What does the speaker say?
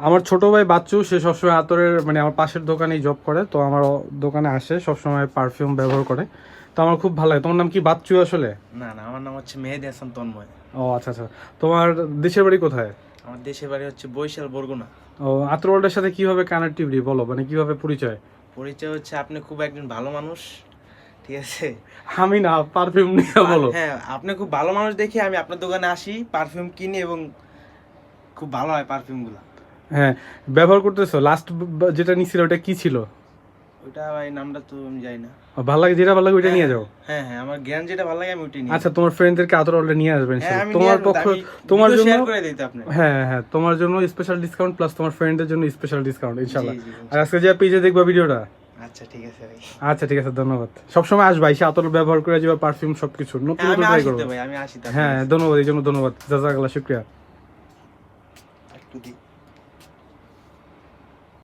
আমার ছোট ভাই বাচ্চু, সে সবসময় আতরের মানে আমার পাশের দোকানেই জব করে, তো আমার দোকানে আসে সবসময় পারফিউম ব্যবহার করে, তো আমার খুব ভালো লাগে। তোমার নাম কি বাচ্চু আসলে? না না, আমার নাম হচ্ছে মেহেদি হাসান তন্ময়। ও আচ্ছা আচ্ছা। তোমার দেশের বাড়ি কোথায়? আমার দেশের বাড়ি হচ্ছে বরিশাল বরগুনা। ও, আতর ওয়ার্ল্ডের সাথে কিভাবে কানেক্টিভিটি বলো, মানে কিভাবে পরিচয়? পরিচয় হচ্ছে আপনি খুব একজন ভালো মানুষ, ঠিক আছে? আমি না, পারফিউম নিয়ে বলো। হ্যাঁ, আপনি খুব ভালো মানুষ দেখে আমি আপনার দোকানে আসি, পারফিউম কিনি এবং খুব ভালো হয় পারফিউমগুলো। হ্যাঁ, ব্যবহার করতেছো। লাস্ট যেটা নিছিল ওটা কি ছিল? ওইটা ভাই নামটা তো আমি জানি না। ভালো লাগে, যেটা ভালো লাগে ওইটা হ্যাঁ নিয়ে যাও। হ্যাঁ হ্যাঁ, আমার জ্ঞান যেটা ভালো লাগে আমি ওইটাই নিয়ে আচ্ছা, যাই। তোমার ফ্রেন্ডদেরকে আতর ওয়ার্ল্ডে নিয়ে আসবেন হ্যাঁ আমি নিয়ে তোমার আসবো, পক্ষ, আমি তোমার ভিডিও জন্য। শেয়ার করে দিতে আপনি। হ্যাঁ হ্যাঁ, তোমার জন্য স্পেশাল ডিসকাউন্ট, প্লাস তোমার ফ্রেন্ডের জন্য স্পেশাল ডিসকাউন্ট ইনশাআল্লাহ। জি, আর আজকে যে পেজে দেখবা ভিডিওটা। আচ্ছা ঠিক আছে ভাই। আচ্ছা ঠিক আছে, ধন্যবাদ। সবসময় আসবা, এসে আতর ব্যবহার করে যাবা, পারফিউম সবকিছু নতুন হ্যাঁ নতুন আমি ট্রাই আসি করবো। তো ভাই, আমি আসি তো। হ্যাঁ ধন্যবাদ, এই জন্য ধন্যবাদ, জাযাকাল্লাহ, শুকরিয়া। একটু দিই।